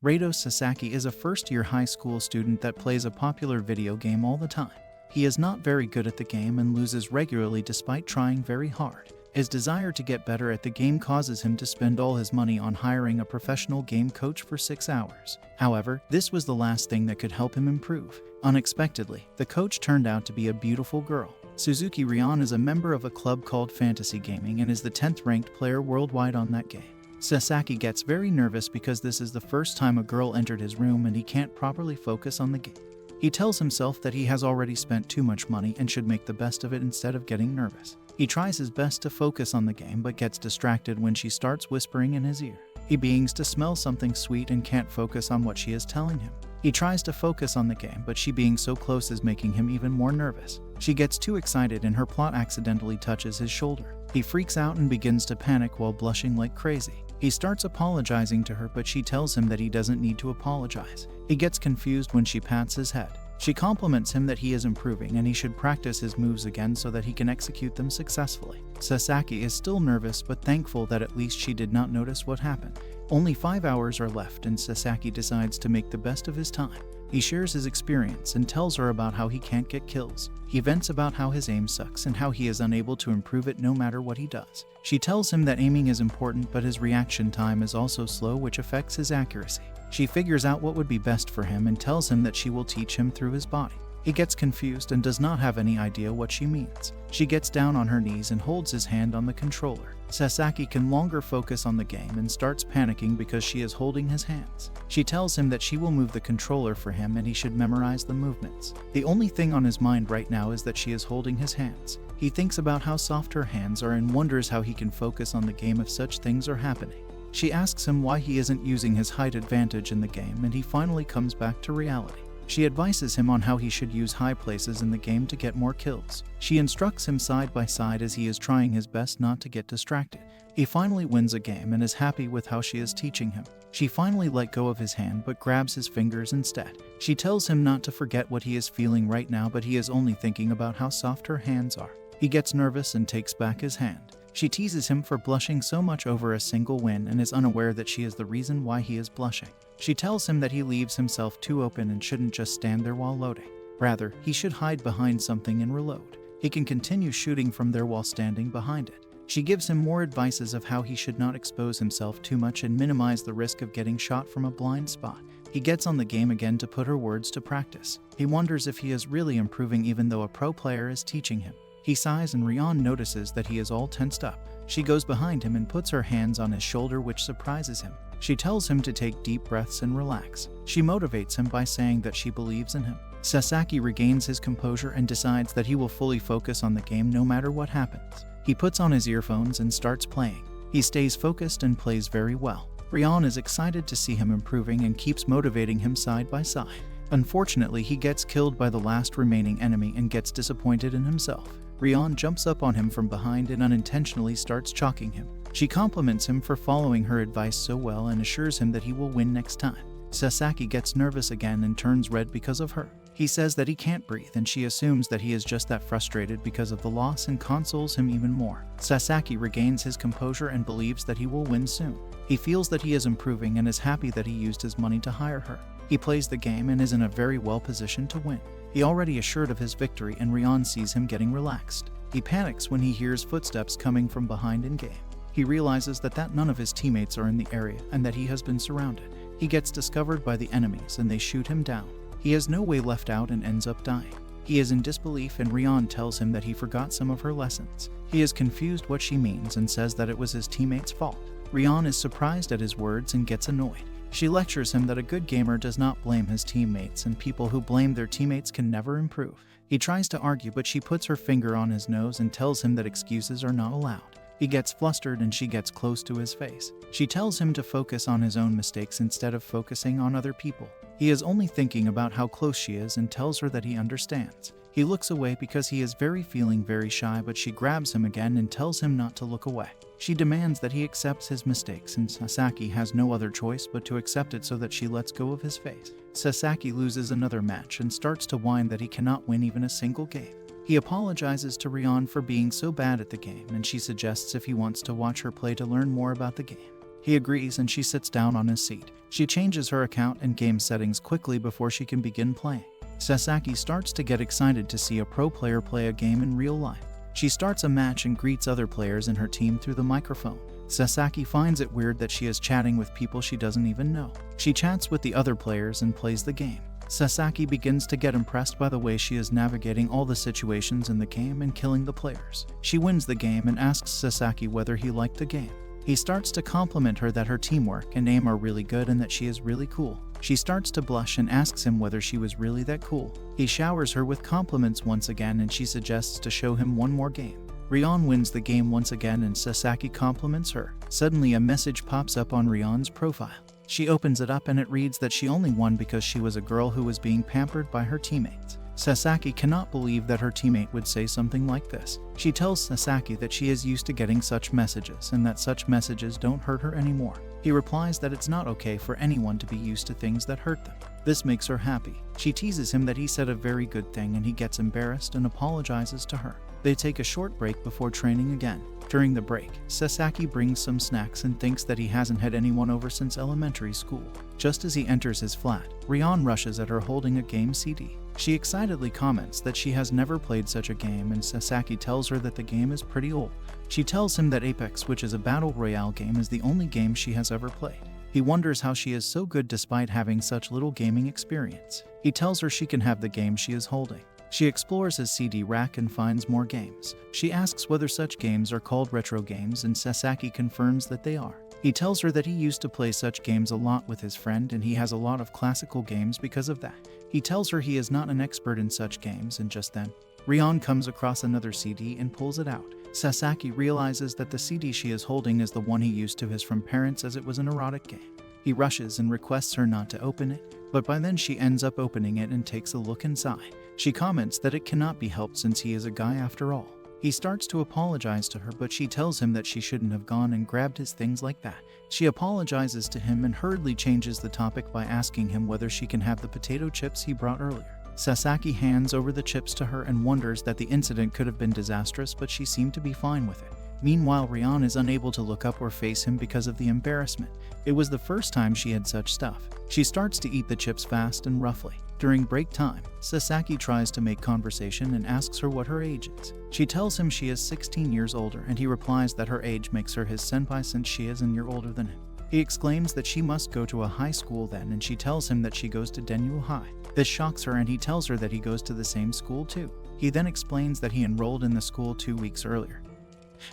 Rado Sasaki is a first-year high school student that plays a popular video game all the time. He is not very good at the game and loses regularly despite trying very hard. His desire to get better at the game causes him to spend all his money on hiring a professional game coach for 6 hours. However, this was the last thing that could help him improve. Unexpectedly, the coach turned out to be a beautiful girl. Suzuki Ryan is a member of a club called Fantasy Gaming and is the 10th ranked player worldwide on that game. Sasaki gets very nervous because this is the first time a girl entered his room and he can't properly focus on the game. He tells himself that he has already spent too much money and should make the best of it instead of getting nervous. He tries his best to focus on the game but gets distracted when she starts whispering in his ear. He begins to smell something sweet and can't focus on what she is telling him. He tries to focus on the game, but she being so close is making him even more nervous. She gets too excited and her plot accidentally touches his shoulder. He freaks out and begins to panic while blushing like crazy. He starts apologizing to her, but she tells him that he doesn't need to apologize. He gets confused when she pats his head. She compliments him that he is improving and he should practice his moves again so that he can execute them successfully. Sasaki is still nervous but thankful that at least she did not notice what happened. Only 5 hours are left and Sasaki decides to make the best of his time. He shares his experience and tells her about how he can't get kills. He vents about how his aim sucks and how he is unable to improve it no matter what he does. She tells him that aiming is important but his reaction time is also slow, which affects his accuracy. She figures out what would be best for him and tells him that she will teach him through his body. He gets confused and does not have any idea what she means. She gets down on her knees and holds his hand on the controller. Sasaki can longer focus on the game and starts panicking because she is holding his hands. She tells him that she will move the controller for him and he should memorize the movements. The only thing on his mind right now is that she is holding his hands. He thinks about how soft her hands are and wonders how he can focus on the game if such things are happening. She asks him why he isn't using his height advantage in the game and he finally comes back to reality. She advises him on how he should use high places in the game to get more kills. She instructs him side by side as he is trying his best not to get distracted. He finally wins a game and is happy with how she is teaching him. She finally let go of his hand but grabs his fingers instead. She tells him not to forget what he is feeling right now, but he is only thinking about how soft her hands are. He gets nervous and takes back his hand. She teases him for blushing so much over a single win and is unaware that she is the reason why he is blushing. She tells him that he leaves himself too open and shouldn't just stand there while loading. Rather, he should hide behind something and reload. He can continue shooting from there while standing behind it. She gives him more advices of how he should not expose himself too much and minimize the risk of getting shot from a blind spot. He gets on the game again to put her words to practice. He wonders if he is really improving even though a pro player is teaching him. He sighs and Ryan notices that he is all tensed up. She goes behind him and puts her hands on his shoulder, which surprises him. She tells him to take deep breaths and relax. She motivates him by saying that she believes in him. Sasaki regains his composure and decides that he will fully focus on the game no matter what happens. He puts on his earphones and starts playing. He stays focused and plays very well. Ryan is excited to see him improving and keeps motivating him side by side. Unfortunately, he gets killed by the last remaining enemy and gets disappointed in himself. Ryan jumps up on him from behind and unintentionally starts chalking him. She compliments him for following her advice so well and assures him that he will win next time. Sasaki gets nervous again and turns red because of her. He says that he can't breathe and she assumes that he is just that frustrated because of the loss and consoles him even more. Sasaki regains his composure and believes that he will win soon. He feels that he is improving and is happy that he used his money to hire her. He plays the game and is in a very well position to win. He already assured of his victory and Ryan sees him getting relaxed. He panics when he hears footsteps coming from behind in game. He realizes that none of his teammates are in the area and that he has been surrounded. He gets discovered by the enemies and they shoot him down. He has no way left out and ends up dying. He is in disbelief and Ryan tells him that he forgot some of her lessons. He is confused what she means and says that it was his teammate's fault. Ryan is surprised at his words and gets annoyed. She lectures him that a good gamer does not blame his teammates and people who blame their teammates can never improve. He tries to argue, but she puts her finger on his nose and tells him that excuses are not allowed. He gets flustered and she gets close to his face. She tells him to focus on his own mistakes instead of focusing on other people. He is only thinking about how close she is and tells her that he understands. He looks away because he is feeling very shy, but she grabs him again and tells him not to look away. She demands that he accepts his mistakes and Sasaki has no other choice but to accept it so that she lets go of his face. Sasaki loses another match and starts to whine that he cannot win even a single game. He apologizes to Ryan for being so bad at the game and she suggests if he wants to watch her play to learn more about the game. He agrees and she sits down on his seat. She changes her account and game settings quickly before she can begin playing. Sasaki starts to get excited to see a pro player play a game in real life. She starts a match and greets other players in her team through the microphone. Sasaki finds it weird that she is chatting with people she doesn't even know. She chats with the other players and plays the game. Sasaki begins to get impressed by the way she is navigating all the situations in the game and killing the players. She wins the game and asks Sasaki whether he liked the game. He starts to compliment her that her teamwork and aim are really good and that she is really cool. She starts to blush and asks him whether she was really that cool. He showers her with compliments once again and she suggests to show him one more game. Rion wins the game once again and Sasaki compliments her. Suddenly a message pops up on Rion's profile. She opens it up and it reads that she only won because she was a girl who was being pampered by her teammates. Sasaki cannot believe that her teammate would say something like this. She tells Sasaki that she is used to getting such messages and that such messages don't hurt her anymore. He replies that it's not okay for anyone to be used to things that hurt them. This makes her happy. She teases him that he said a very good thing and he gets embarrassed and apologizes to her. They take a short break before training again. During the break, Sasaki brings some snacks and thinks that he hasn't had anyone over since elementary school. Just as he enters his flat, Rion rushes at her holding a game CD. She excitedly comments that she has never played such a game and Sasaki tells her that the game is pretty old. She tells him that Apex, which is a battle royale game, is the only game she has ever played. He wonders how she is so good despite having such little gaming experience. He tells her she can have the game she is holding. She explores his CD rack and finds more games. She asks whether such games are called retro games and Sasaki confirms that they are. He tells her that he used to play such games a lot with his friend and he has a lot of classical games because of that. He tells her he is not an expert in such games and just then, Rion comes across another CD and pulls it out. Sasaki realizes that the CD she is holding is the one he used to his from parents as it was an erotic game. He rushes and requests her not to open it, but by then she ends up opening it and takes a look inside. She comments that it cannot be helped since he is a guy after all. He starts to apologize to her, but she tells him that she shouldn't have gone and grabbed his things like that. She apologizes to him and hurriedly changes the topic by asking him whether she can have the potato chips he brought earlier. Sasaki hands over the chips to her and wonders that the incident could have been disastrous, but she seemed to be fine with it. Meanwhile, Rion is unable to look up or face him because of the embarrassment. It was the first time she had such stuff. She starts to eat the chips fast and roughly. During break time, Sasaki tries to make conversation and asks her what her age is. She tells him she is 16 years older and he replies that her age makes her his senpai since she is a year older than him. He exclaims that she must go to a high school then and she tells him that she goes to Denyu High. This shocks her and he tells her that he goes to the same school too. He then explains that he enrolled in the school 2 weeks earlier,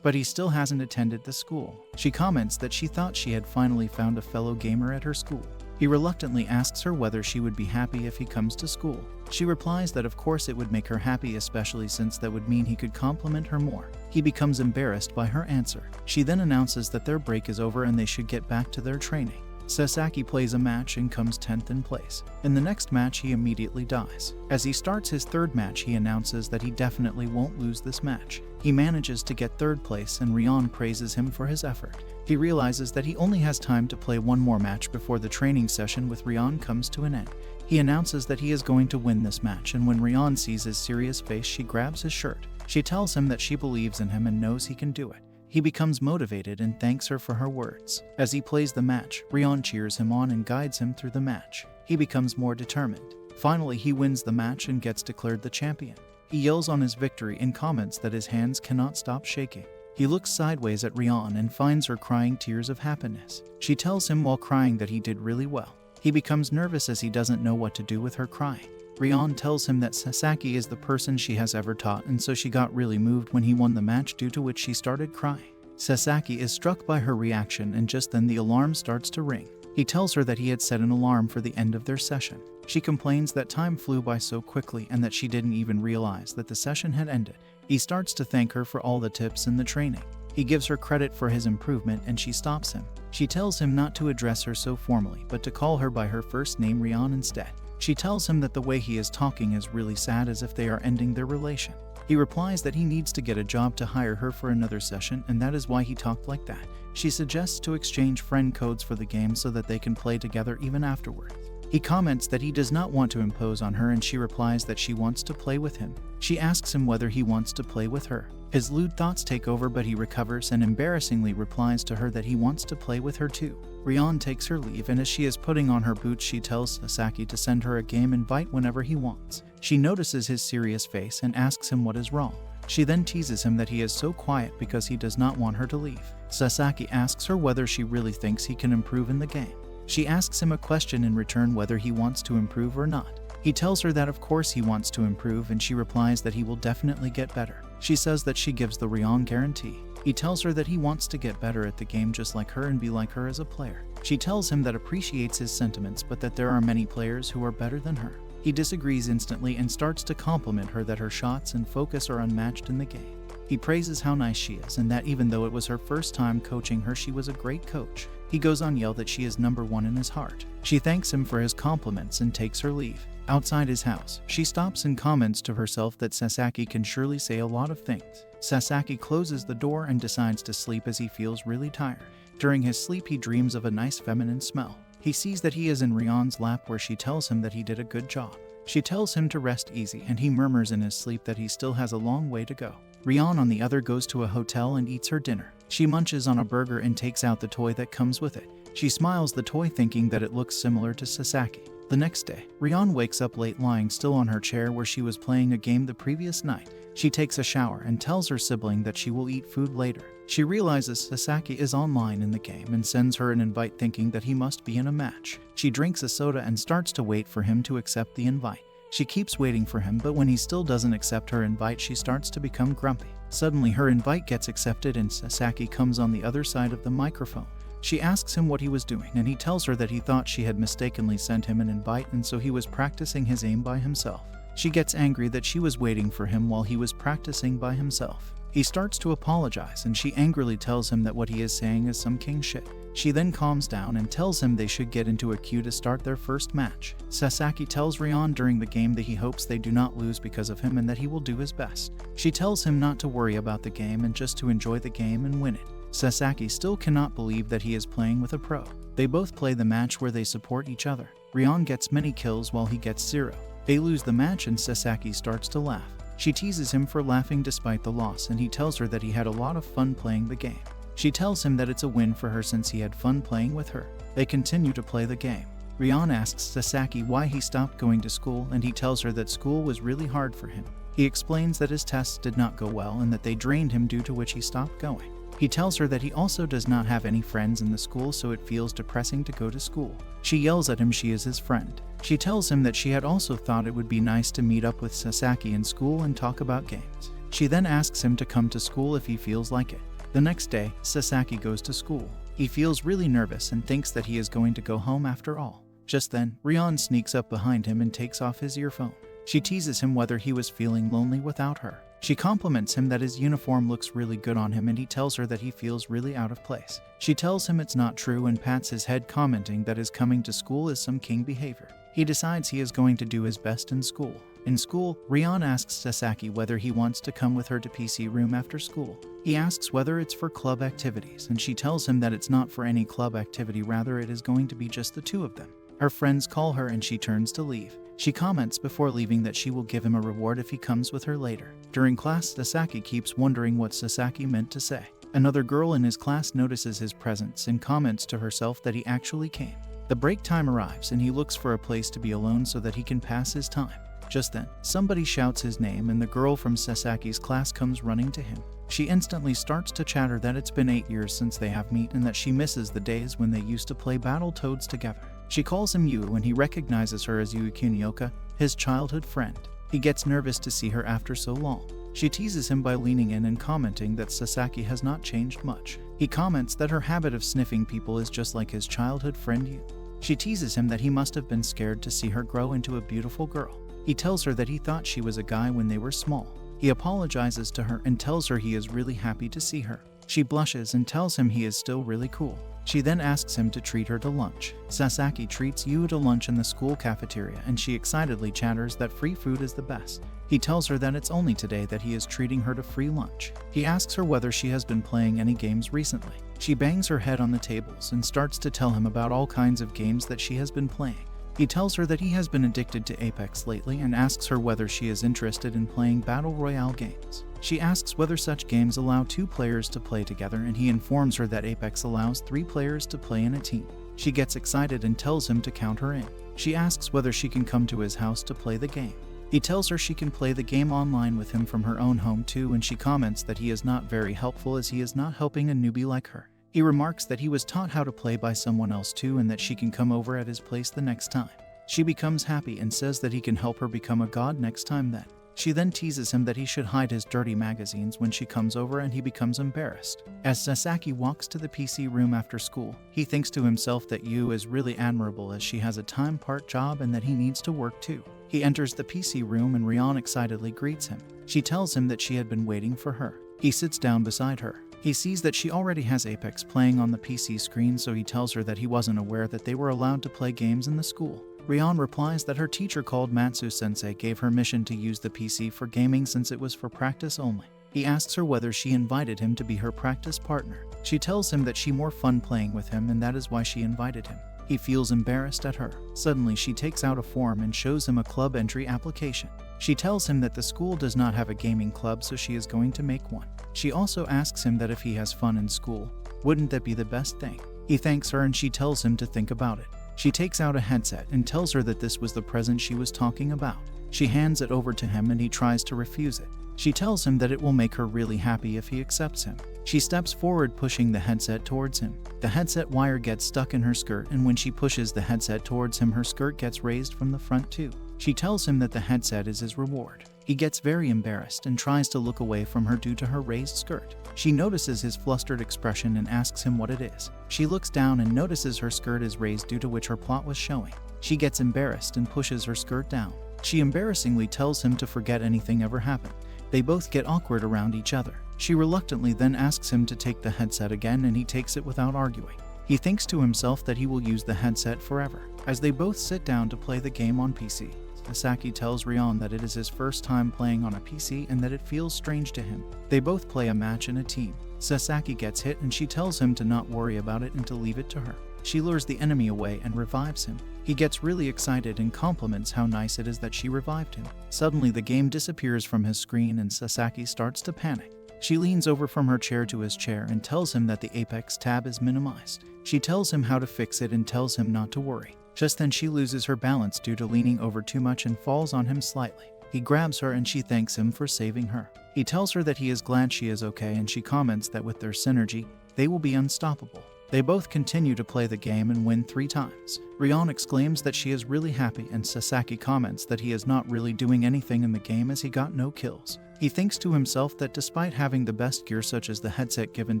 but he still hasn't attended the school. She comments that she thought she had finally found a fellow gamer at her school. He reluctantly asks her whether she would be happy if he comes to school. She replies that of course it would make her happy, especially since that would mean he could compliment her more. He becomes embarrassed by her answer. She then announces that their break is over and they should get back to their training. Sasaki plays a match and comes 10th in place. In the next match, he immediately dies. As he starts his third match, he announces that he definitely won't lose this match. He manages to get third place and Rion praises him for his effort. He realizes that he only has time to play one more match before the training session with Rion comes to an end. He announces that he is going to win this match, and when Rion sees his serious face, she grabs his shirt. She tells him that she believes in him and knows he can do it. He becomes motivated and thanks her for her words. As he plays the match, Rion cheers him on and guides him through the match. He becomes more determined. Finally, he wins the match and gets declared the champion. He yells on his victory and comments that his hands cannot stop shaking. He looks sideways at Rion and finds her crying tears of happiness. She tells him while crying that he did really well. He becomes nervous as he doesn't know what to do with her crying. Rion tells him that Sasaki is the person she has ever taught, and so she got really moved when he won the match, due to which she started crying. Sasaki is struck by her reaction and just then the alarm starts to ring. He tells her that he had set an alarm for the end of their session. She complains that time flew by so quickly and that she didn't even realize that the session had ended. He starts to thank her for all the tips and the training. He gives her credit for his improvement and she stops him. She tells him not to address her so formally, but to call her by her first name, Rion, instead. She tells him that the way he is talking is really sad, as if they are ending their relation. He replies that he needs to get a job to hire her for another session, and that is why he talked like that. She suggests to exchange friend codes for the game so that they can play together even afterwards. He comments that he does not want to impose on her and she replies that she wants to play with him. She asks him whether he wants to play with her. His lewd thoughts take over but he recovers and embarrassingly replies to her that he wants to play with her too. Rion takes her leave and as she is putting on her boots she tells Sasaki to send her a game invite whenever he wants. She notices his serious face and asks him what is wrong. She then teases him that he is so quiet because he does not want her to leave. Sasaki asks her whether she really thinks he can improve in the game. She asks him a question in return whether he wants to improve or not. He tells her that of course he wants to improve and she replies that he will definitely get better. She says that she gives the Rion guarantee. He tells her that he wants to get better at the game just like her and be like her as a player. She tells him that appreciates his sentiments but that there are many players who are better than her. He disagrees instantly and starts to compliment her that her shots and focus are unmatched in the game. He praises how nice she is and that even though it was her first time coaching her, she was a great coach. He goes on yell that she is number one in his heart. She thanks him for his compliments and takes her leave. Outside his house, she stops and comments to herself that Sasaki can surely say a lot of things. Sasaki closes the door and decides to sleep as he feels really tired. During his sleep, he dreams of a nice feminine smell. He sees that he is in Rion's lap where she tells him that he did a good job. She tells him to rest easy and he murmurs in his sleep that he still has a long way to go. Rion on the other goes to a hotel and eats her dinner. She munches on a burger and takes out the toy that comes with it. She smiles the toy thinking that it looks similar to Sasaki. The next day, Rion wakes up late lying still on her chair where she was playing a game the previous night. She takes a shower and tells her sibling that she will eat food later. She realizes Sasaki is online in the game and sends her an invite thinking that he must be in a match. She drinks a soda and starts to wait for him to accept the invite. She keeps waiting for him, but when he still doesn't accept her invite, she starts to become grumpy. Suddenly, her invite gets accepted and Sasaki comes on the other side of the microphone. She asks him what he was doing and he tells her that he thought she had mistakenly sent him an invite and so he was practicing his aim by himself. She gets angry that she was waiting for him while he was practicing by himself. He starts to apologize and she angrily tells him that what he is saying is some king shit. She then calms down and tells him they should get into a queue to start their first match. Sasaki tells Rion during the game that he hopes they do not lose because of him and that he will do his best. She tells him not to worry about the game and just to enjoy the game and win it. Sasaki still cannot believe that he is playing with a pro. They both play the match where they support each other. Rion gets many kills while he gets 0. They lose the match and Sasaki starts to laugh. She teases him for laughing despite the loss and he tells her that he had a lot of fun playing the game. She tells him that it's a win for her since he had fun playing with her. They continue to play the game. Rion asks Sasaki why he stopped going to school and he tells her that school was really hard for him. He explains that his tests did not go well and that they drained him due to which he stopped going. He tells her that he also does not have any friends in the school so it feels depressing to go to school. She yells at him she is his friend. She tells him that she had also thought it would be nice to meet up with Sasaki in school and talk about games. She then asks him to come to school if he feels like it. The next day, Sasaki goes to school. He feels really nervous and thinks that he is going to go home after all. Just then, Rion sneaks up behind him and takes off his earphone. She teases him whether he was feeling lonely without her. She compliments him that his uniform looks really good on him and he tells her that he feels really out of place. She tells him it's not true and pats his head commenting that his coming to school is some king behavior. He decides he is going to do his best in school. In school, Rion asks Sasaki whether he wants to come with her to PC room after school. He asks whether it's for club activities and she tells him that it's not for any club activity, rather it is going to be just the two of them. Her friends call her and she turns to leave. She comments before leaving that she will give him a reward if he comes with her later. During class, Sasaki keeps wondering what Sasaki meant to say. Another girl in his class notices his presence and comments to herself that he actually came. The break time arrives and he looks for a place to be alone so that he can pass his time. Just then, somebody shouts his name and the girl from Sasaki's class comes running to him. She instantly starts to chatter that it's been 8 years since they have met and that she misses the days when they used to play Battletoads together. She calls him Yu and he recognizes her as Yu Kunioka, his childhood friend. He gets nervous to see her after so long. She teases him by leaning in and commenting that Sasaki has not changed much. He comments that her habit of sniffing people is just like his childhood friend Yu. She teases him that he must have been scared to see her grow into a beautiful girl. He tells her that he thought she was a guy when they were small. He apologizes to her and tells her he is really happy to see her. She blushes and tells him he is still really cool. She then asks him to treat her to lunch. Sasaki treats Yu to lunch in the school cafeteria and she excitedly chatters that free food is the best. He tells her that it's only today that he is treating her to free lunch. He asks her whether she has been playing any games recently. She bangs her head on the tables and starts to tell him about all kinds of games that she has been playing. He tells her that he has been addicted to Apex lately and asks her whether she is interested in playing battle royale games. She asks whether such games allow 2 players to play together, and he informs her that Apex allows 3 players to play in a team. She gets excited and tells him to count her in. She asks whether she can come to his house to play the game. He tells her she can play the game online with him from her own home too, and she comments that he is not very helpful as he is not helping a newbie like her. He remarks that he was taught how to play by someone else too and that she can come over at his place the next time. She becomes happy and says that he can help her become a god next time then. She then teases him that he should hide his dirty magazines when she comes over, and he becomes embarrassed. As Sasaki walks to the PC room after school, he thinks to himself that Yu is really admirable as she has a time-part job and that he needs to work too. He enters the PC room and Rion excitedly greets him. She tells him that she had been waiting for her. He sits down beside her. He sees that she already has Apex playing on the PC screen, so he tells her that he wasn't aware that they were allowed to play games in the school. Rion replies that her teacher called Matsu Sensei gave her mission to use the PC for gaming since it was for practice only. He asks her whether she invited him to be her practice partner. She tells him that she more fun playing with him and that is why she invited him. He feels embarrassed at her. Suddenly she takes out a form and shows him a club entry application. She tells him that the school does not have a gaming club, so she is going to make one. She also asks him that if he has fun in school, wouldn't that be the best thing? He thanks her and she tells him to think about it. She takes out a headset and tells her that this was the present she was talking about. She hands it over to him and he tries to refuse it. She tells him that it will make her really happy if he accepts him. She steps forward, pushing the headset towards him. The headset wire gets stuck in her skirt, and when she pushes the headset towards him, her skirt gets raised from the front too. She tells him that the headset is his reward. He gets very embarrassed and tries to look away from her due to her raised skirt. She notices his flustered expression and asks him what it is. She looks down and notices her skirt is raised due to which her plot was showing. She gets embarrassed and pushes her skirt down. She embarrassingly tells him to forget anything ever happened. They both get awkward around each other. She reluctantly then asks him to take the headset again, and he takes it without arguing. He thinks to himself that he will use the headset forever. As they both sit down to play the game on PC, Sasaki tells Rion that it is his first time playing on a PC and that it feels strange to him. They both play a match in a team. Sasaki gets hit and she tells him to not worry about it and to leave it to her. She lures the enemy away and revives him. He gets really excited and compliments how nice it is that she revived him. Suddenly the game disappears from his screen and Sasaki starts to panic. She leans over from her chair to his chair and tells him that the Apex tab is minimized. She tells him how to fix it and tells him not to worry. Just then she loses her balance due to leaning over too much and falls on him slightly. He grabs her and she thanks him for saving her. He tells her that he is glad she is okay, and she comments that with their synergy, they will be unstoppable. They both continue to play the game and win 3 times. Rion exclaims that she is really happy, and Sasaki comments that he is not really doing anything in the game as he got no kills. He thinks to himself that despite having the best gear such as the headset given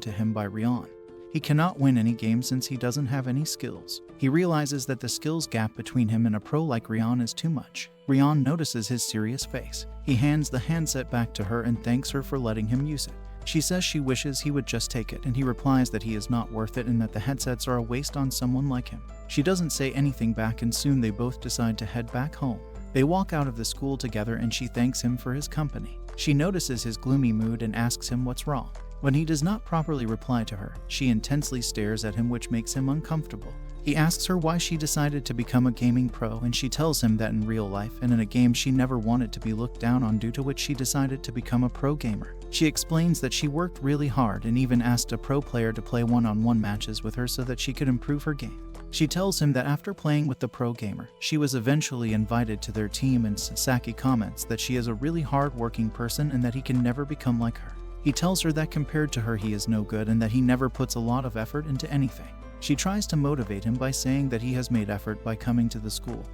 to him by Rion, he cannot win any game since he doesn't have any skills. He realizes that the skills gap between him and a pro like Rion is too much. Rion notices his serious face. He hands the handset back to her and thanks her for letting him use it. She says she wishes he would just take it, and he replies that he is not worth it and that the headsets are a waste on someone like him. She doesn't say anything back, and soon they both decide to head back home. They walk out of the school together and she thanks him for his company. She notices his gloomy mood and asks him what's wrong. When he does not properly reply to her, she intensely stares at him, which makes him uncomfortable. He asks her why she decided to become a gaming pro, and she tells him that in real life and in a game she never wanted to be looked down on, due to which she decided to become a pro gamer. She explains that she worked really hard and even asked a pro player to play one-on-one matches with her so that she could improve her game. She tells him that after playing with the pro gamer, she was eventually invited to their team, and Sasaki comments that she is a really hard-working person and that he can never become like her. He tells her that compared to her he is no good and that he never puts a lot of effort into anything. She tries to motivate him by saying that he has made effort by coming to the school,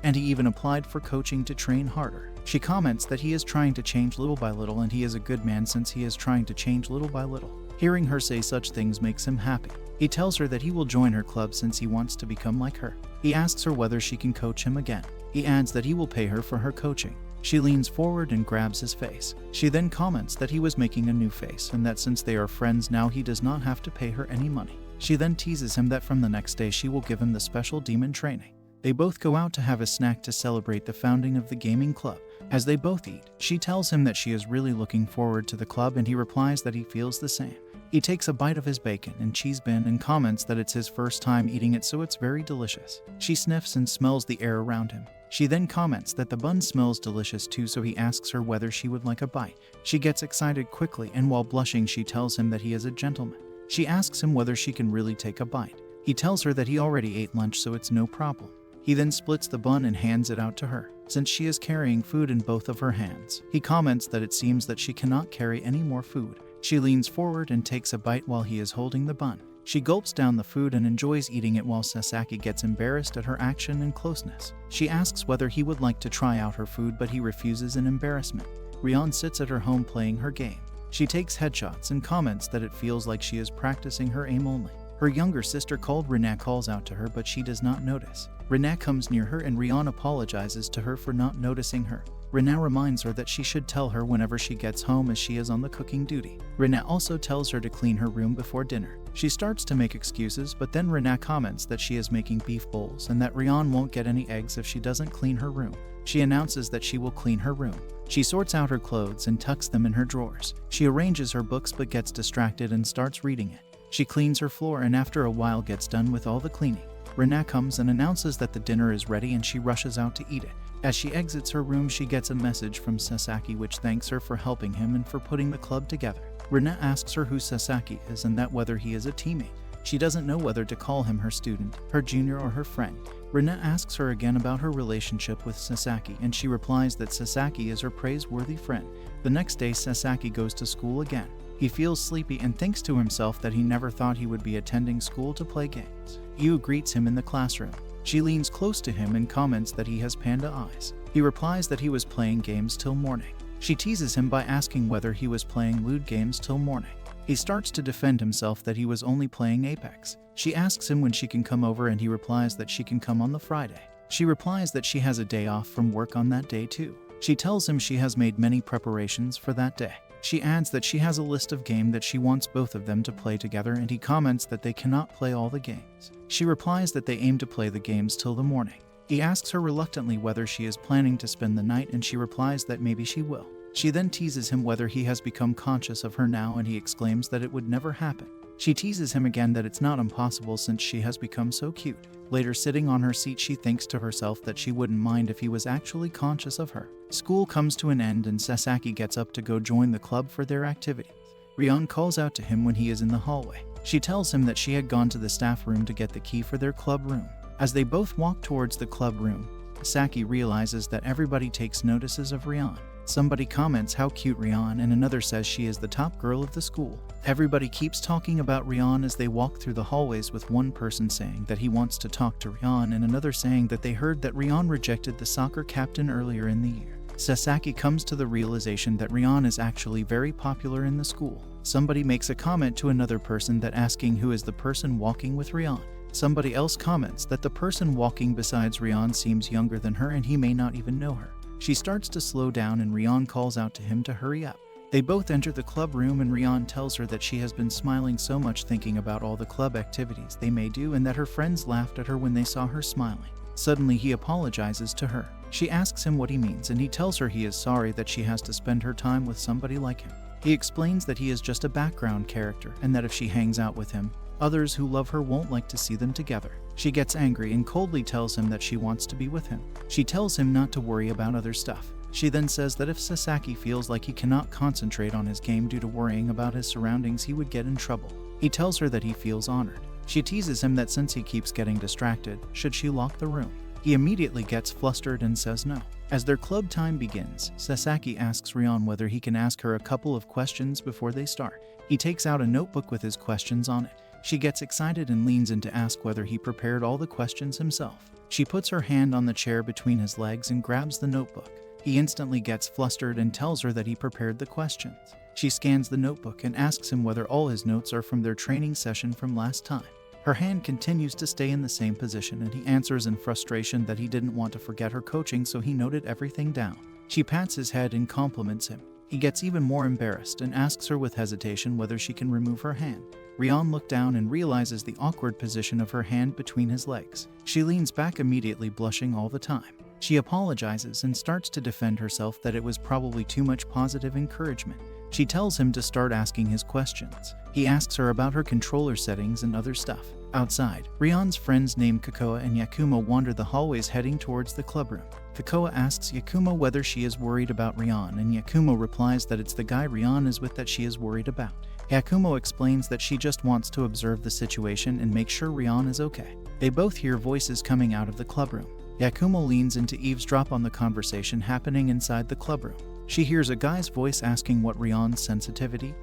and he even applied for coaching to train harder. She comments that he is trying to change little by little and he is a good man since he is trying to change little by little. Hearing her say such things makes him happy. He tells her that he will join her club since he wants to become like her. He asks her whether she can coach him again. He adds that he will pay her for her coaching. She leans forward and grabs his face. She then comments that he was making a new face and that since they are friends now he does not have to pay her any money. She then teases him that from the next day she will give him the special demon training. They both go out to have a snack to celebrate the founding of the gaming club. As they both eat, she tells him that she is really looking forward to the club, and he replies that he feels the same. He takes a bite of his bacon and cheese bun and comments that it's his first time eating it, so it's very delicious. She sniffs and smells the air around him. She then comments that the bun smells delicious too, so he asks her whether she would like a bite. She gets excited quickly, and while blushing she tells him that he is a gentleman. She asks him whether she can really take a bite. He tells her that he already ate lunch, so it's no problem. He then splits the bun and hands it out to her. Since she is carrying food in both of her hands, he comments that it seems that she cannot carry any more food. She leans forward and takes a bite while he is holding the bun. She gulps down the food and enjoys eating it while Sasaki gets embarrassed at her action and closeness. She asks whether he would like to try out her food, but he refuses in embarrassment. Rion sits at her home playing her game. She takes headshots and comments that it feels like she is practicing her aim only. Her younger sister called Rina calls out to her, but she does not notice. Rina comes near her and Rion apologizes to her for not noticing her. Rina reminds her that she should tell her whenever she gets home, as she is on the cooking duty. Rina also tells her to clean her room before dinner. She starts to make excuses, but then Rina comments that she is making beef bowls and that Rion won't get any eggs if she doesn't clean her room. She announces that she will clean her room. She sorts out her clothes and tucks them in her drawers. She arranges her books but gets distracted and starts reading it. She cleans her floor and after a while gets done with all the cleaning. Rina comes and announces that the dinner is ready and she rushes out to eat it. As she exits her room, she gets a message from Sasaki which thanks her for helping him and for putting the club together. Rina asks her who Sasaki is and that whether he is a teammate. She doesn't know whether to call him her student, her junior, or her friend. Rina asks her again about her relationship with Sasaki, and she replies that Sasaki is her praiseworthy friend. The next day, Sasaki goes to school again. He feels sleepy and thinks to himself that he never thought he would be attending school to play games. Yu greets him in the classroom. She leans close to him and comments that he has panda eyes. He replies that he was playing games till morning. She teases him by asking whether he was playing lewd games till morning. He starts to defend himself that he was only playing Apex. She asks him when she can come over and he replies that she can come on the Friday. She replies that she has a day off from work on that day too. She tells him she has made many preparations for that day. She adds that she has a list of games that she wants both of them to play together, and he comments that they cannot play all the games. She replies that they aim to play the games till the morning. He asks her reluctantly whether she is planning to spend the night, and she replies that maybe she will. She then teases him whether he has become conscious of her now, and he exclaims that it would never happen. She teases him again that it's not impossible since she has become so cute. Later, sitting on her seat, she thinks to herself that she wouldn't mind if he was actually conscious of her. School comes to an end and Sasaki gets up to go join the club for their activities. Rion calls out to him when he is in the hallway. She tells him that she had gone to the staff room to get the key for their club room. As they both walk towards the club room, Saki realizes that everybody takes notices of Rion. Somebody comments how cute Rion, and another says she is the top girl of the school. Everybody keeps talking about Rion as they walk through the hallways, with one person saying that he wants to talk to Rion and another saying that they heard that Rion rejected the soccer captain earlier in the year. Sasaki comes to the realization that Rion is actually very popular in the school. Somebody makes a comment to another person that asking who is the person walking with Rion. Somebody else comments that the person walking besides Rion seems younger than her and he may not even know her. She starts to slow down and Rion calls out to him to hurry up. They both enter the club room and Rion tells her that she has been smiling so much thinking about all the club activities they may do and that her friends laughed at her when they saw her smiling. Suddenly he apologizes to her. She asks him what he means and he tells her he is sorry that she has to spend her time with somebody like him. He explains that he is just a background character and that if she hangs out with him, others who love her won't like to see them together. She gets angry and coldly tells him that she wants to be with him. She tells him not to worry about other stuff. She then says that if Sasaki feels like he cannot concentrate on his game due to worrying about his surroundings, he would get in trouble. He tells her that he feels honored. She teases him that since he keeps getting distracted, should she lock the room? He immediately gets flustered and says no. As their club time begins, Sasaki asks Rion whether he can ask her a couple of questions before they start. He takes out a notebook with his questions on it. She gets excited and leans in to ask whether he prepared all the questions himself. She puts her hand on the chair between his legs and grabs the notebook. He instantly gets flustered and tells her that he prepared the questions. She scans the notebook and asks him whether all his notes are from their training session from last time. Her hand continues to stay in the same position and he answers in frustration that he didn't want to forget her coaching, so he noted everything down. She pats his head and compliments him. He gets even more embarrassed and asks her with hesitation whether she can remove her hand. Ryan looks down and realizes the awkward position of her hand between his legs. She leans back immediately, blushing all the time. She apologizes and starts to defend herself that it was probably too much positive encouragement. She tells him to start asking his questions. He asks her about her controller settings and other stuff. Outside, Ryan's friends named Kokoa and Yakumo wander the hallways heading towards the clubroom. Kokoa asks Yakumo whether she is worried about Ryan, and Yakumo replies that it's the guy Ryan is with that she is worried about. Yakumo explains that she just wants to observe the situation and make sure Ryan is okay. They both hear voices coming out of the clubroom. Yakumo leans in to eavesdrop on the conversation happening inside the clubroom. She hears a guy's voice asking what Ryan's sensitivity.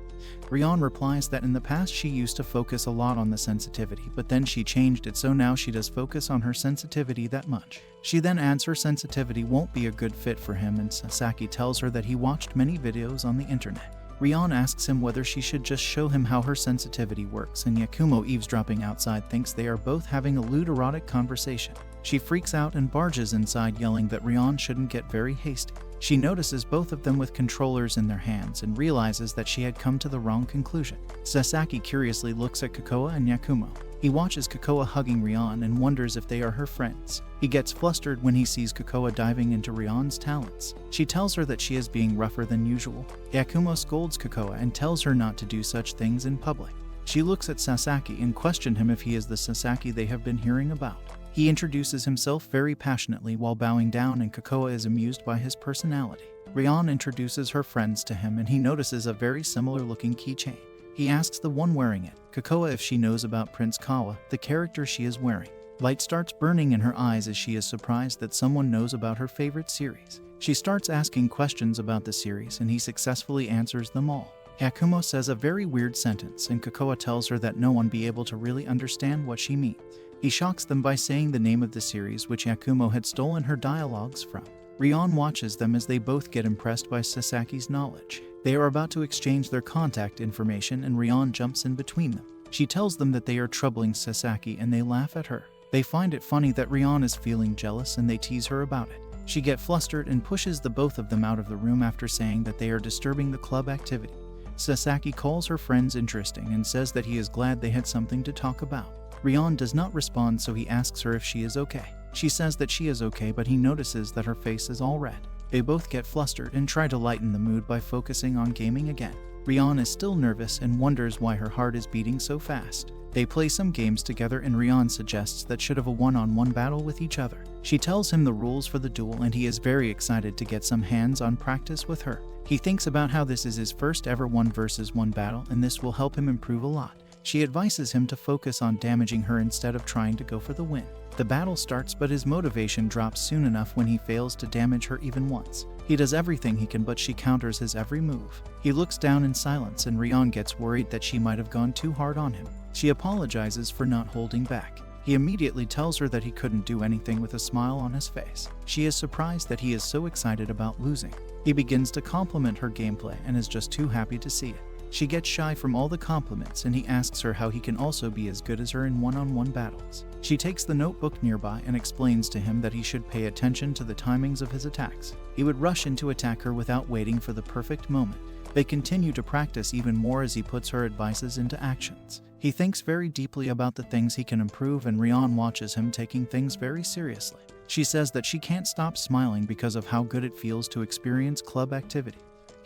Ryan replies that in the past she used to focus a lot on the sensitivity, but then she changed it so now she does focus on her sensitivity that much. She then adds her sensitivity won't be a good fit for him, and Sasaki tells her that he watched many videos on the internet. Ryan asks him whether she should just show him how her sensitivity works, and Yakumo, eavesdropping outside, thinks they are both having a lewd erotic conversation. She freaks out and barges inside, yelling that Ryan shouldn't get very hasty. She notices both of them with controllers in their hands and realizes that she had come to the wrong conclusion. Sasaki curiously looks at Kokoa and Yakumo. He watches Kokoa hugging Ryan and wonders if they are her friends. He gets flustered when he sees Kokoa diving into Ryan's talents. She tells her that she is being rougher than usual. Yakumo scolds Kokoa and tells her not to do such things in public. She looks at Sasaki and questions him if he is the Sasaki they have been hearing about. He introduces himself very passionately while bowing down, and Kokoa is amused by his personality. Ryan introduces her friends to him and he notices a very similar looking keychain. He asks the one wearing it, Kokoa, if she knows about Prince Kawa, the character she is wearing. Light starts burning in her eyes as she is surprised that someone knows about her favorite series. She starts asking questions about the series and he successfully answers them all. Yakumo says a very weird sentence and Kokoa tells her that no one be able to really understand what she means. He shocks them by saying the name of the series which Yakumo had stolen her dialogues from. Ryan watches them as they both get impressed by Sasaki's knowledge. They are about to exchange their contact information and Ryan jumps in between them. She tells them that they are troubling Sasaki and they laugh at her. They find it funny that Ryan is feeling jealous and they tease her about it. She gets flustered and pushes the both of them out of the room after saying that they are disturbing the club activity. Sasaki calls her friends interesting and says that he is glad they had something to talk about. Ryan does not respond, so he asks her if she is okay. She says that she is okay, but he notices that her face is all red. They both get flustered and try to lighten the mood by focusing on gaming again. Ryan is still nervous and wonders why her heart is beating so fast. They play some games together and Ryan suggests that should have a one-on-one battle with each other. She tells him the rules for the duel and he is very excited to get some hands-on practice with her. He thinks about how this is his first ever 1-versus-1 battle and this will help him improve a lot. She advises him to focus on damaging her instead of trying to go for the win. The battle starts, but his motivation drops soon enough when he fails to damage her even once. He does everything he can, but she counters his every move. He looks down in silence and Ryan gets worried that she might have gone too hard on him. She apologizes for not holding back. He immediately tells her that he couldn't do anything with a smile on his face. She is surprised that he is so excited about losing. He begins to compliment her gameplay and is just too happy to see it. She gets shy from all the compliments and he asks her how he can also be as good as her in one-on-one battles. She takes the notebook nearby and explains to him that he should pay attention to the timings of his attacks. He would rush in to attack her without waiting for the perfect moment. They continue to practice even more as he puts her advices into actions. He thinks very deeply about the things he can improve and Ryan watches him taking things very seriously. She says that she can't stop smiling because of how good it feels to experience club activity.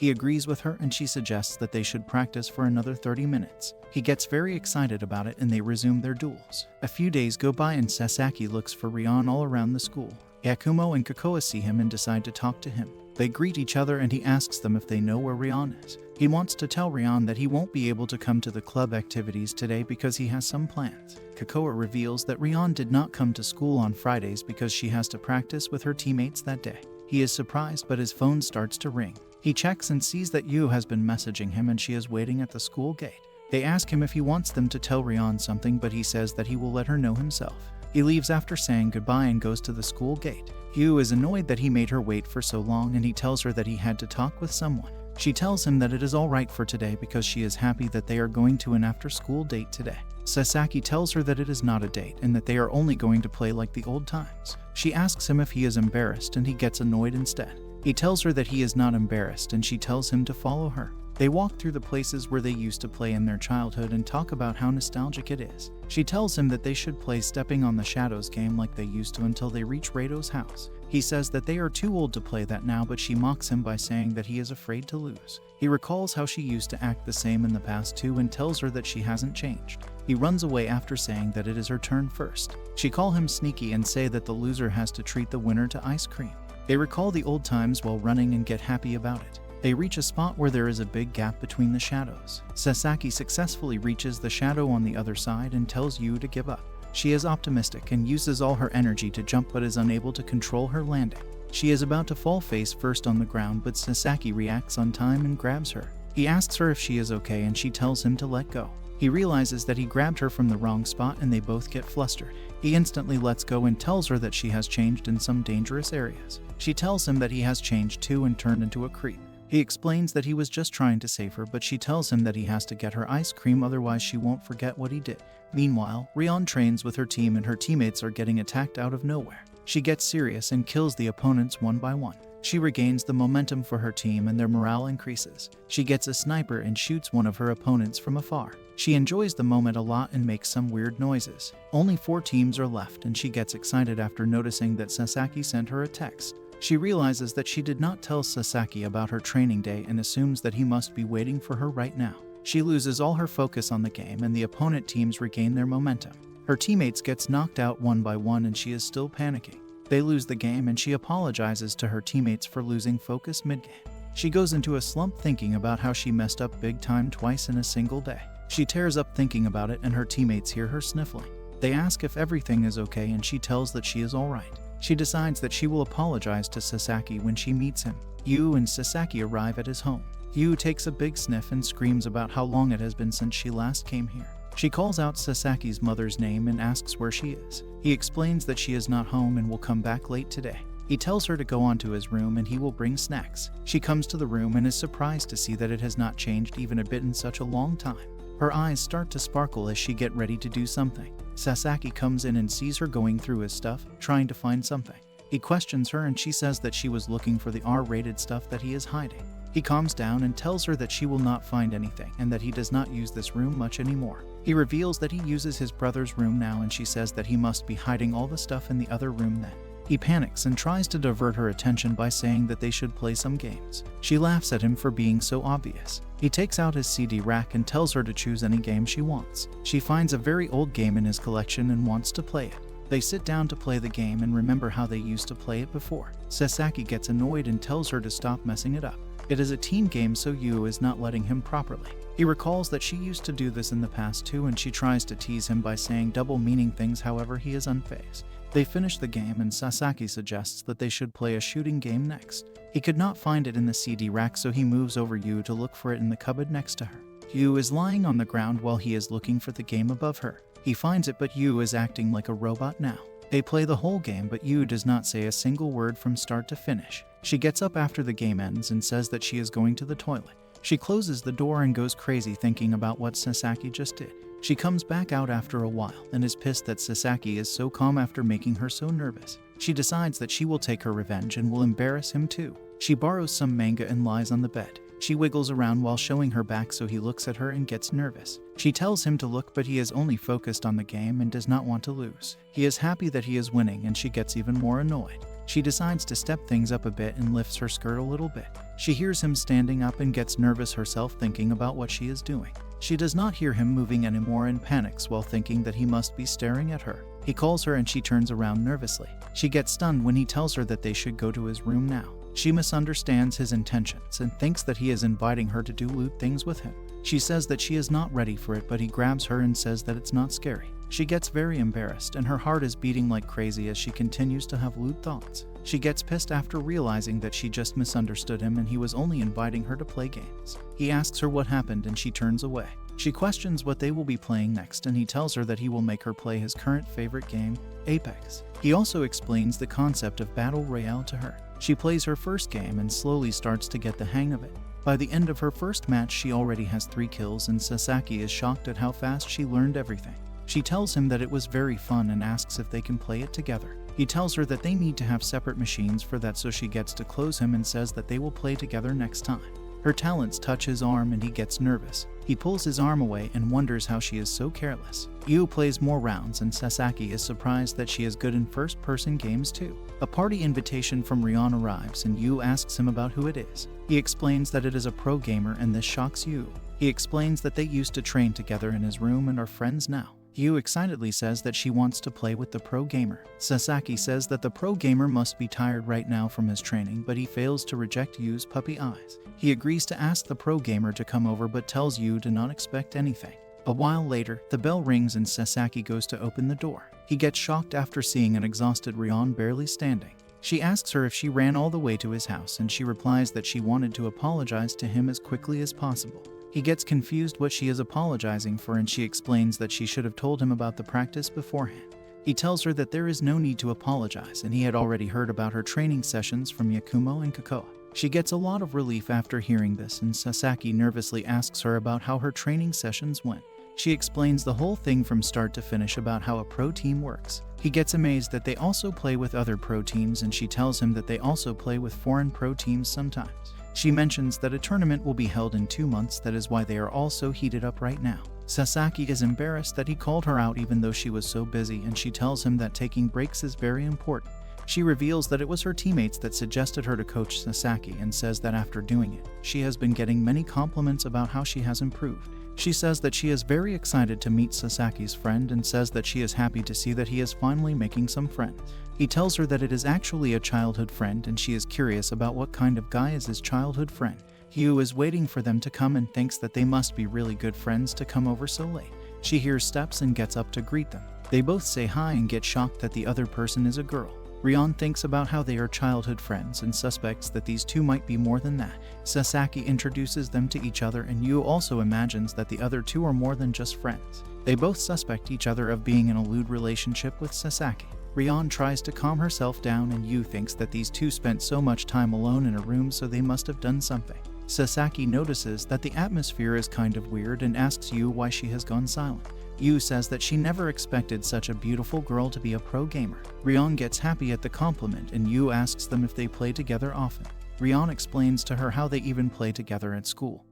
He agrees with her and she suggests that they should practice for another 30 minutes. He gets very excited about it and they resume their duels. A few days go by and Sasaki looks for Ryan all around the school. Yakumo and Kokoa see him and decide to talk to him. They greet each other and he asks them if they know where Ryan is. He wants to tell Ryan that he won't be able to come to the club activities today because he has some plans. Kokoa reveals that Ryan did not come to school on Fridays because she has to practice with her teammates that day. He is surprised, but his phone starts to ring. He checks and sees that Yu has been messaging him and she is waiting at the school gate. They ask him if he wants them to tell Ryan something, but he says that he will let her know himself. He leaves after saying goodbye and goes to the school gate. Yu is annoyed that he made her wait for so long and he tells her that he had to talk with someone. She tells him that it is all right for today because she is happy that they are going to an after-school date today. Sasaki tells her that it is not a date and that they are only going to play like the old times. She asks him if he is embarrassed and he gets annoyed instead. He tells her that he is not embarrassed and she tells him to follow her. They walk through the places where they used to play in their childhood and talk about how nostalgic it is. She tells him that they should play Stepping on the Shadows game like they used to until they reach Rado's house. He says that they are too old to play that now, but she mocks him by saying that he is afraid to lose. He recalls how she used to act the same in the past too and tells her that she hasn't changed. He runs away after saying that it is her turn first. She calls him sneaky and say that the loser has to treat the winner to ice cream. They recall the old times while running and get happy about it. They reach a spot where there is a big gap between the shadows. Sasaki successfully reaches the shadow on the other side and tells Yu to give up. She is optimistic and uses all her energy to jump but is unable to control her landing. She is about to fall face first on the ground, but Sasaki reacts on time and grabs her. He asks her if she is okay and she tells him to let go. He realizes that he grabbed her from the wrong spot and they both get flustered. He instantly lets go and tells her that she has changed in some dangerous areas. She tells him that he has changed too and turned into a creep. He explains that he was just trying to save her, but she tells him that he has to get her ice cream, otherwise she won't forget what he did. Meanwhile, Rion trains with her team and her teammates are getting attacked out of nowhere. She gets serious and kills the opponents one by one. She regains the momentum for her team and their morale increases. She gets a sniper and shoots one of her opponents from afar. She enjoys the moment a lot and makes some weird noises. Only 4 teams are left and she gets excited after noticing that Sasaki sent her a text. She realizes that she did not tell Sasaki about her training day and assumes that he must be waiting for her right now. She loses all her focus on the game and the opponent teams regain their momentum. Her teammates gets knocked out one by one and she is still panicking. They lose the game and she apologizes to her teammates for losing focus mid-game. She goes into a slump thinking about how she messed up big time twice in a single day. She tears up thinking about it and her teammates hear her sniffling. They ask if everything is okay and she tells that she is alright. She decides that she will apologize to Sasaki when she meets him. Yu and Sasaki arrive at his home. Yu takes a big sniff and screams about how long it has been since she last came here. She calls out Sasaki's mother's name and asks where she is. He explains that she is not home and will come back late today. He tells her to go onto his room and he will bring snacks. She comes to the room and is surprised to see that it has not changed even a bit in such a long time. Her eyes start to sparkle as she gets ready to do something. Sasaki comes in and sees her going through his stuff, trying to find something. He questions her and she says that she was looking for the R-rated stuff that he is hiding. He calms down and tells her that she will not find anything and that he does not use this room much anymore. He reveals that he uses his brother's room now and she says that he must be hiding all the stuff in the other room then. He panics and tries to divert her attention by saying that they should play some games. She laughs at him for being so obvious. He takes out his CD rack and tells her to choose any game she wants. She finds a very old game in his collection and wants to play it. They sit down to play the game and remember how they used to play it before. Sasaki gets annoyed and tells her to stop messing it up. It is a team game, so Yu is not letting him properly. He recalls that she used to do this in the past too and she tries to tease him by saying double-meaning things, however he is unfazed. They finish the game and Sasaki suggests that they should play a shooting game next. He could not find it in the CD rack, so he moves over Yu to look for it in the cupboard next to her. Yu is lying on the ground while he is looking for the game above her. He finds it, but Yu is acting like a robot now. They play the whole game, but Yu does not say a single word from start to finish. She gets up after the game ends and says that she is going to the toilet. She closes the door and goes crazy thinking about what Sasaki just did. She comes back out after a while and is pissed that Sasaki is so calm after making her so nervous. She decides that she will take her revenge and will embarrass him too. She borrows some manga and lies on the bed. She wiggles around while showing her back, so he looks at her and gets nervous. She tells him to look, but he is only focused on the game and does not want to lose. He is happy that he is winning and she gets even more annoyed. She decides to step things up a bit and lifts her skirt a little bit. She hears him standing up and gets nervous herself, thinking about what she is doing. She does not hear him moving anymore and panics while thinking that he must be staring at her. He calls her and she turns around nervously. She gets stunned when he tells her that they should go to his room now. She misunderstands his intentions and thinks that he is inviting her to do lewd things with him. She says that she is not ready for it, but he grabs her and says that it's not scary. She gets very embarrassed and her heart is beating like crazy as she continues to have lewd thoughts. She gets pissed after realizing that she just misunderstood him and he was only inviting her to play games. He asks her what happened and she turns away. She questions what they will be playing next and he tells her that he will make her play his current favorite game, Apex. He also explains the concept of Battle Royale to her. She plays her first game and slowly starts to get the hang of it. By the end of her first match, she already has 3 kills and Sasaki is shocked at how fast she learned everything. She tells him that it was very fun and asks if they can play it together. He tells her that they need to have separate machines for that, so she gets to close him and says that they will play together next time. Her talents touch his arm and he gets nervous. He pulls his arm away and wonders how she is so careless. Yu plays more rounds and Sasaki is surprised that she is good in first-person games too. A party invitation from Rion arrives and Yu asks him about who it is. He explains that it is a pro gamer and this shocks Yu. He explains that they used to train together in his room and are friends now. Yu excitedly says that she wants to play with the pro gamer. Sasaki says that the pro gamer must be tired right now from his training, but he fails to reject Yu's puppy eyes. He agrees to ask the pro gamer to come over but tells Yu to not expect anything. A while later, the bell rings and Sasaki goes to open the door. He gets shocked after seeing an exhausted Rion barely standing. She asks her if she ran all the way to his house and she replies that she wanted to apologize to him as quickly as possible. He gets confused what she is apologizing for and she explains that she should have told him about the practice beforehand. He tells her that there is no need to apologize and he had already heard about her training sessions from Yakumo and Kokoa. She gets a lot of relief after hearing this and Sasaki nervously asks her about how her training sessions went. She explains the whole thing from start to finish about how a pro team works. He gets amazed that they also play with other pro teams and she tells him that they also play with foreign pro teams sometimes. She mentions that a tournament will be held in 2 months, that is why they are all so heated up right now. Sasaki is embarrassed that he called her out even though she was so busy and she tells him that taking breaks is very important. She reveals that it was her teammates that suggested her to coach Sasaki and says that after doing it, she has been getting many compliments about how she has improved. She says that she is very excited to meet Sasaki's friend and says that she is happy to see that he is finally making some friends. He tells her that it is actually a childhood friend and she is curious about what kind of guy is his childhood friend. Yu is waiting for them to come and thinks that they must be really good friends to come over so late. She hears steps and gets up to greet them. They both say hi and get shocked that the other person is a girl. Rion thinks about how they are childhood friends and suspects that these two might be more than that. Sasaki introduces them to each other and Yu also imagines that the other two are more than just friends. They both suspect each other of being in a lewd relationship with Sasaki. Rion tries to calm herself down and Yu thinks that these two spent so much time alone in a room so they must have done something. Sasaki notices that the atmosphere is kind of weird and asks Yu why she has gone silent. Yu says that she never expected such a beautiful girl to be a pro gamer. Rion gets happy at the compliment and Yu asks them if they play together often. Rion explains to her how they even play together at school.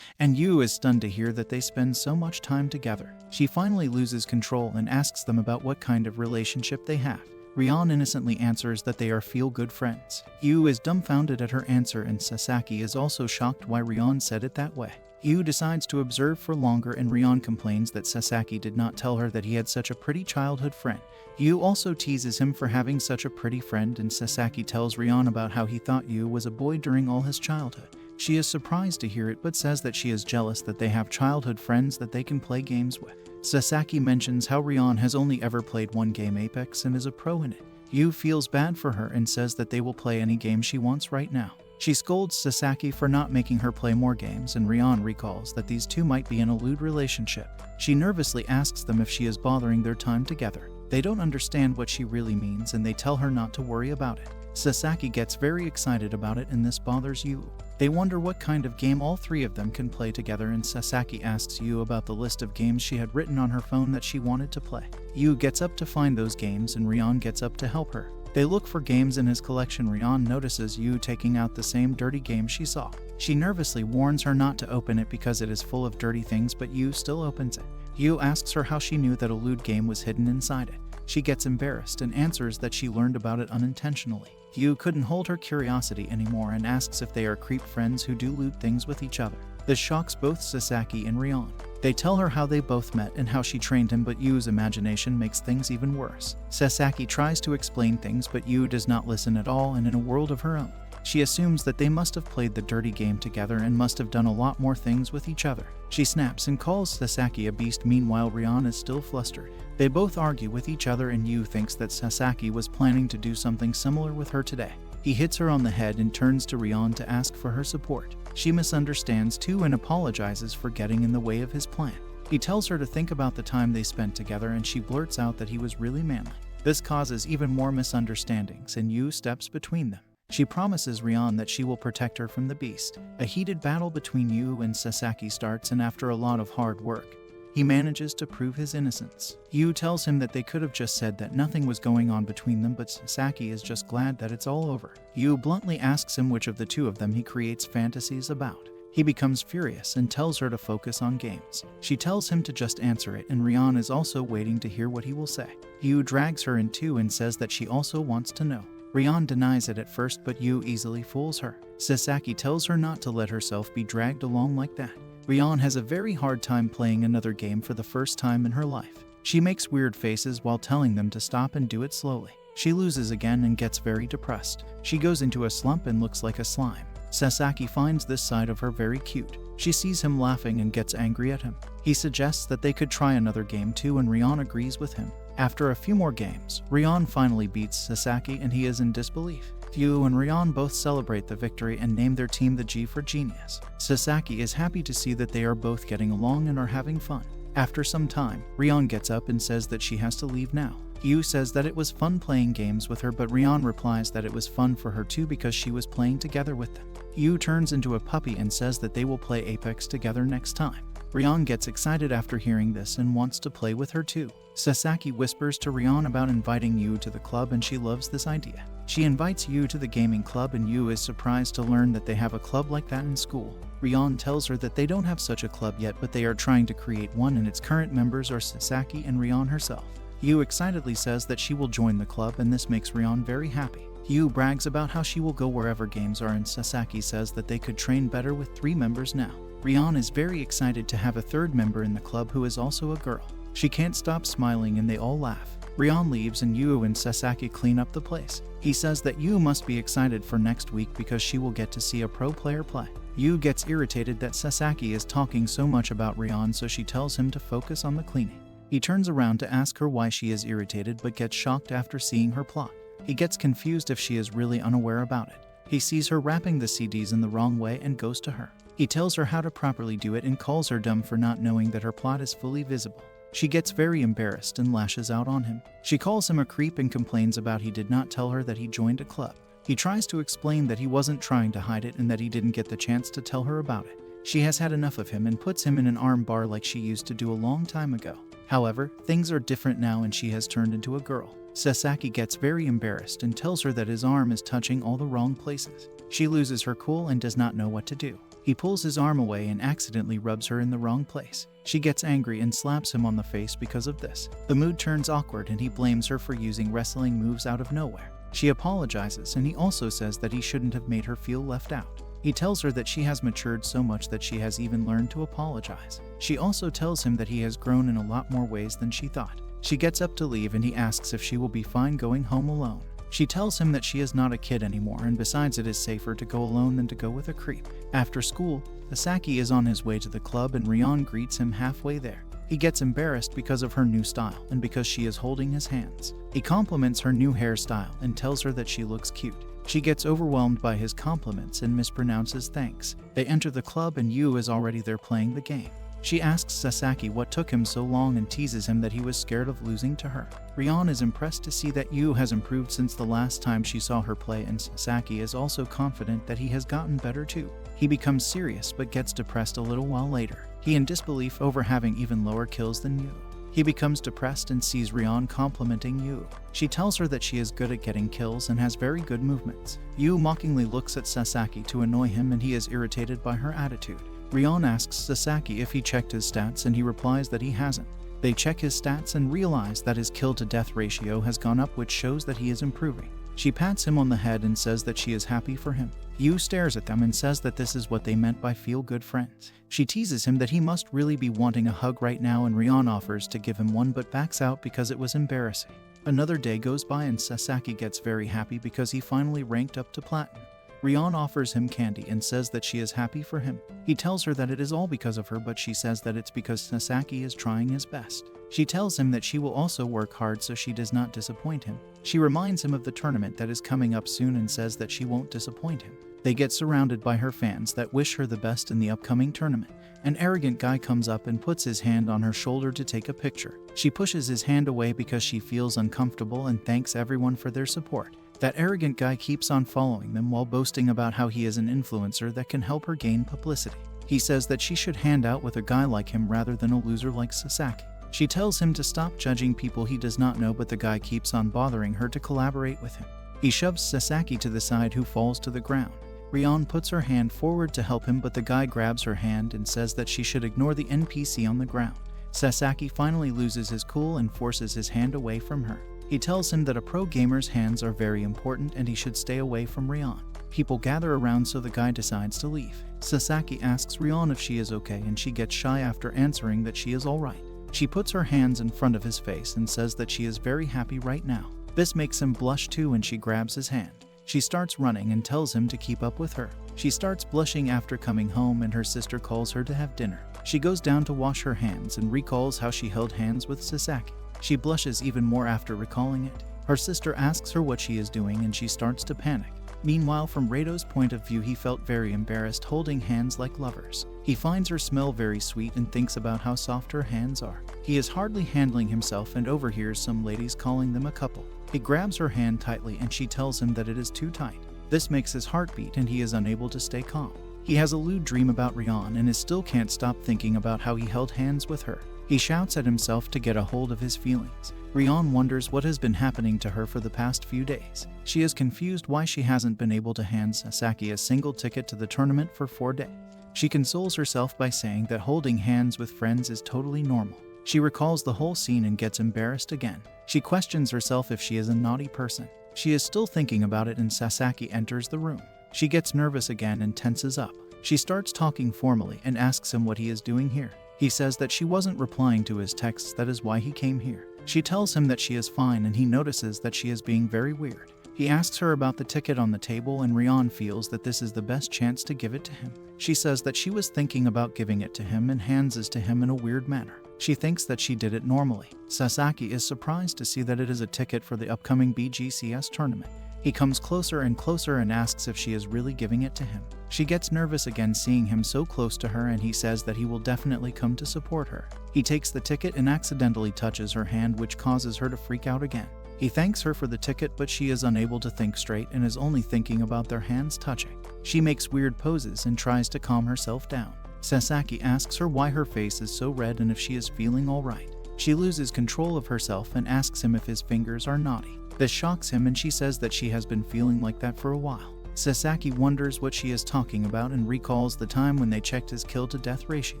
And Yu is stunned to hear that they spend so much time together. She finally loses control and asks them about what kind of relationship they have. Rion innocently answers that they are feel-good friends. Yu is dumbfounded at her answer and Sasaki is also shocked why Rion said it that way. Yu decides to observe for longer and Rion complains that Sasaki did not tell her that he had such a pretty childhood friend. Yu also teases him for having such a pretty friend and Sasaki tells Rion about how he thought Yu was a boy during all his childhood. She is surprised to hear it but says that she is jealous that they have childhood friends that they can play games with. Sasaki mentions how Rion has only ever played one game, Apex, and is a pro in it. Yu feels bad for her and says that they will play any game she wants right now. She scolds Sasaki for not making her play more games and Rion recalls that these two might be in a lewd relationship. She nervously asks them if she is bothering their time together. They don't understand what she really means and they tell her not to worry about it. Sasaki gets very excited about it and this bothers Yu. They wonder what kind of game all three of them can play together and Sasaki asks Yu about the list of games she had written on her phone that she wanted to play. Yu gets up to find those games and Rion gets up to help her. They look for games in his collection. Rion notices Yu taking out the same dirty game she saw. She nervously warns her not to open it because it is full of dirty things, but Yu still opens it. Yu asks her how she knew that a lewd game was hidden inside it. She gets embarrassed and answers that she learned about it unintentionally. Yu couldn't hold her curiosity anymore and asks if they are creep friends who do lewd things with each other. This shocks both Sasaki and Rion. They tell her how they both met and how she trained him, but Yu's imagination makes things even worse. Sasaki tries to explain things, but Yu does not listen at all and in a world of her own. She assumes that they must have played the dirty game together and must have done a lot more things with each other. She snaps and calls Sasaki a beast. Meanwhile, Rion is still flustered. They both argue with each other and Yu thinks that Sasaki was planning to do something similar with her today. He hits her on the head and turns to Rion to ask for her support. She misunderstands too and apologizes for getting in the way of his plan. He tells her to think about the time they spent together and she blurts out that he was really manly. This causes even more misunderstandings and Yu steps between them. She promises Rion that she will protect her from the beast. A heated battle between Yu and Sasaki starts and after a lot of hard work, he manages to prove his innocence. Yu tells him that they could have just said that nothing was going on between them, but Sasaki is just glad that it's all over. Yu bluntly asks him which of the two of them he creates fantasies about. He becomes furious and tells her to focus on games. She tells him to just answer it, and Rion is also waiting to hear what he will say. Yu drags her in too and says that she also wants to know. Rion denies it at first, but Yu easily fools her. Sasaki tells her not to let herself be dragged along like that. Rion has a very hard time playing another game for the first time in her life. She makes weird faces while telling them to stop and do it slowly. She loses again and gets very depressed. She goes into a slump and looks like a slime. Sasaki finds this side of her very cute. She sees him laughing and gets angry at him. He suggests that they could try another game too, and Rion agrees with him. After a few more games, Rion finally beats Sasaki and he is in disbelief. Yu and Rion both celebrate the victory and name their team the G for Genius. Sasaki is happy to see that they are both getting along and are having fun. After some time, Rion gets up and says that she has to leave now. Yu says that it was fun playing games with her, but Rion replies that it was fun for her too because she was playing together with them. Yu turns into a puppy and says that they will play Apex together next time. Rion gets excited after hearing this and wants to play with her too. Sasaki whispers to Rion about inviting Yu to the club, and she loves this idea. She invites Yu to the gaming club, and Yu is surprised to learn that they have a club like that in school. Rion tells her that they don't have such a club yet, but they are trying to create one, and its current members are Sasaki and Rion herself. Yu excitedly says that she will join the club, and this makes Rion very happy. Yu brags about how she will go wherever games are, and Sasaki says that they could train better with 3 members now. Rion is very excited to have a third member in the club who is also a girl. She can't stop smiling and they all laugh. Rion leaves and Yu and Sasaki clean up the place. He says that Yu must be excited for next week because she will get to see a pro player play. Yu gets irritated that Sasaki is talking so much about Rion, so she tells him to focus on the cleaning. He turns around to ask her why she is irritated, but gets shocked after seeing her plot. He gets confused if she is really unaware about it. He sees her wrapping the CDs in the wrong way and goes to her. He tells her how to properly do it and calls her dumb for not knowing that her plot is fully visible. She gets very embarrassed and lashes out on him. She calls him a creep and complains about he did not tell her that he joined a club. He tries to explain that he wasn't trying to hide it and that he didn't get the chance to tell her about it. She has had enough of him and puts him in an arm bar like she used to do a long time ago. However, things are different now and she has turned into a girl. Sasaki gets very embarrassed and tells her that his arm is touching all the wrong places. She loses her cool and does not know what to do. He pulls his arm away and accidentally rubs her in the wrong place. She gets angry and slaps him on the face because of this. The mood turns awkward and he blames her for using wrestling moves out of nowhere. She apologizes and he also says that he shouldn't have made her feel left out. He tells her that she has matured so much that she has even learned to apologize. She also tells him that he has grown in a lot more ways than she thought. She gets up to leave and he asks if she will be fine going home alone. She tells him that she is not a kid anymore, and besides it is safer to go alone than to go with a creep. After school, Sasaki is on his way to the club and Rion greets him halfway there. He gets embarrassed because of her new style and because she is holding his hands. He compliments her new hairstyle and tells her that she looks cute. She gets overwhelmed by his compliments and mispronounces thanks. They enter the club and Yu is already there playing the game. She asks Sasaki what took him so long and teases him that he was scared of losing to her. Rion is impressed to see that Yu has improved since the last time she saw her play, and Sasaki is also confident that he has gotten better too. He becomes serious but gets depressed a little while later. He in disbelief over having even lower kills than Yu. He becomes depressed and sees Rion complimenting Yu. She tells her that she is good at getting kills and has very good movements. Yu mockingly looks at Sasaki to annoy him and he is irritated by her attitude. Rion asks Sasaki if he checked his stats and he replies that he hasn't. They check his stats and realize that his kill-to-death ratio has gone up, which shows that he is improving. She pats him on the head and says that she is happy for him. Yu stares at them and says that this is what they meant by feel-good friends. She teases him that he must really be wanting a hug right now, and Rion offers to give him one but backs out because it was embarrassing. Another day goes by and Sasaki gets very happy because he finally ranked up to platinum. Rion offers him candy and says that she is happy for him. He tells her that it is all because of her, but she says that it's because Sasaki is trying his best. She tells him that she will also work hard so she does not disappoint him. She reminds him of the tournament that is coming up soon and says that she won't disappoint him. They get surrounded by her fans that wish her the best in the upcoming tournament. An arrogant guy comes up and puts his hand on her shoulder to take a picture. She pushes his hand away because she feels uncomfortable and thanks everyone for their support. That arrogant guy keeps on following them while boasting about how he is an influencer that can help her gain publicity. He says that she should hand out with a guy like him rather than a loser like Sasaki. She tells him to stop judging people he does not know, but the guy keeps on bothering her to collaborate with him. He shoves Sasaki to the side, who falls to the ground. Rion puts her hand forward to help him, but the guy grabs her hand and says that she should ignore the NPC on the ground. Sasaki finally loses his cool and forces his hand away from her. He tells him that a pro gamer's hands are very important and he should stay away from Rion. People gather around, so the guy decides to leave. Sasaki asks Rion if she is okay, and she gets shy after answering that she is alright. She puts her hands in front of his face and says that she is very happy right now. This makes him blush too, and she grabs his hand. She starts running and tells him to keep up with her. She starts blushing after coming home, and her sister calls her to have dinner. She goes down to wash her hands and recalls how she held hands with Sasaki. She blushes even more after recalling it. Her sister asks her what she is doing, and she starts to panic. Meanwhile, from Rado's point of view, he felt very embarrassed holding hands like lovers. He finds her smell very sweet and thinks about how soft her hands are. He is hardly handling himself and overhears some ladies calling them a couple. He grabs her hand tightly and she tells him that it is too tight. This makes his heart beat and he is unable to stay calm. He has a lewd dream about Rion and still can't stop thinking about how he held hands with her. He shouts at himself to get a hold of his feelings. Rion wonders what has been happening to her for the past few days. She is confused why she hasn't been able to hand Sasaki a single ticket to the tournament for 4 days. She consoles herself by saying that holding hands with friends is totally normal. She recalls the whole scene and gets embarrassed again. She questions herself if she is a naughty person. She is still thinking about it, and Sasaki enters the room. She gets nervous again and tenses up. She starts talking formally and asks him what he is doing here. He says that she wasn't replying to his texts, that is why he came here. She tells him that she is fine, and he notices that she is being very weird. He asks her about the ticket on the table, and Rion feels that this is the best chance to give it to him. She says that she was thinking about giving it to him and hands it to him in a weird manner. She thinks that she did it normally. Sasaki is surprised to see that it is a ticket for the upcoming BGCS tournament. He comes closer and closer and asks if she is really giving it to him. She gets nervous again seeing him so close to her, and he says that he will definitely come to support her. He takes the ticket and accidentally touches her hand, which causes her to freak out again. He thanks her for the ticket, but she is unable to think straight and is only thinking about their hands touching. She makes weird poses and tries to calm herself down. Sasaki asks her why her face is so red and if she is feeling alright. She loses control of herself and asks him if his fingers are naughty. This shocks him, and she says that she has been feeling like that for a while. Sasaki wonders what she is talking about and recalls the time when they checked his kill-to-death ratio.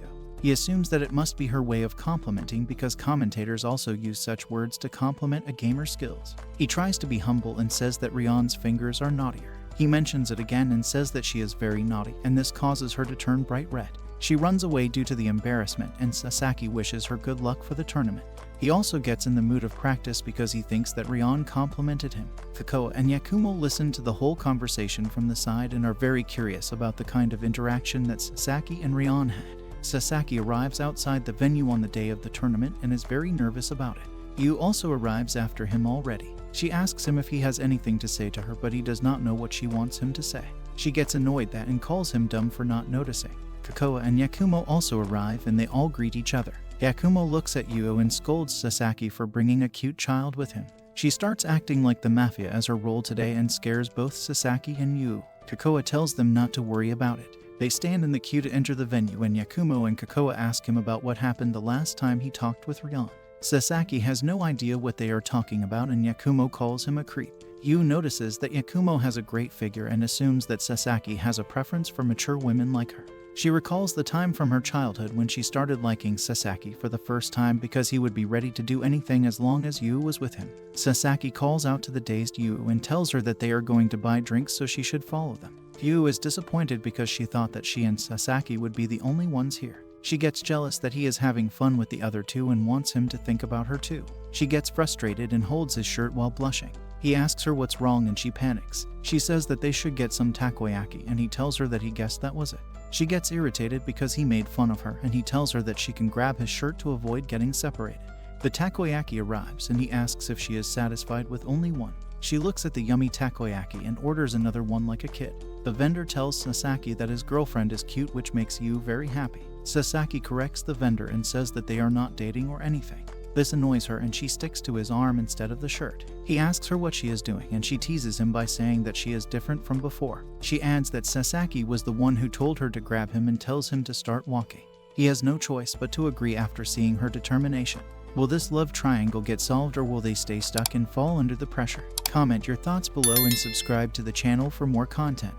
He assumes that it must be her way of complimenting, because commentators also use such words to compliment a gamer's skills. He tries to be humble and says that Rion's fingers are naughtier. He mentions it again and says that she is very naughty, and this causes her to turn bright red. She runs away due to the embarrassment, and Sasaki wishes her good luck for the tournament. He also gets in the mood of practice because he thinks that Rion complimented him. Kokoa and Yakumo listen to the whole conversation from the side and are very curious about the kind of interaction that Sasaki and Rion had. Sasaki arrives outside the venue on the day of the tournament and is very nervous about it. Yu also arrives after him already. She asks him if he has anything to say to her, but he does not know what she wants him to say. She gets annoyed that and calls him dumb for not noticing. Kokoa and Yakumo also arrive and they all greet each other. Yakumo looks at Yu and scolds Sasaki for bringing a cute child with him. She starts acting like the mafia as her role today and scares both Sasaki and Yu. Kokoa tells them not to worry about it. They stand in the queue to enter the venue, and Yakumo and Kokoa ask him about what happened the last time he talked with Rion. Sasaki has no idea what they are talking about, and Yakumo calls him a creep. Yu notices that Yakumo has a great figure and assumes that Sasaki has a preference for mature women like her. She recalls the time from her childhood when she started liking Sasaki for the first time because he would be ready to do anything as long as Yu was with him. Sasaki calls out to the dazed Yu and tells her that they are going to buy drinks, so she should follow them. Yu is disappointed because she thought that she and Sasaki would be the only ones here. She gets jealous that he is having fun with the other two and wants him to think about her too. She gets frustrated and holds his shirt while blushing. He asks her what's wrong and she panics. She says that they should get some takoyaki, and he tells her that he guessed that was it. She gets irritated because he made fun of her, and he tells her that she can grab his shirt to avoid getting separated. The takoyaki arrives and he asks if she is satisfied with only one. She looks at the yummy takoyaki and orders another one like a kid. The vendor tells Sasaki that his girlfriend is cute, which makes Yu very happy. Sasaki corrects the vendor and says that they are not dating or anything. This annoys her and she sticks to his arm instead of the shirt. He asks her what she is doing and she teases him by saying that she is different from before. She adds that Sasaki was the one who told her to grab him and tells him to start walking. He has no choice but to agree after seeing her determination. Will this love triangle get solved or will they stay stuck and fall under the pressure? Comment your thoughts below and subscribe to the channel for more content.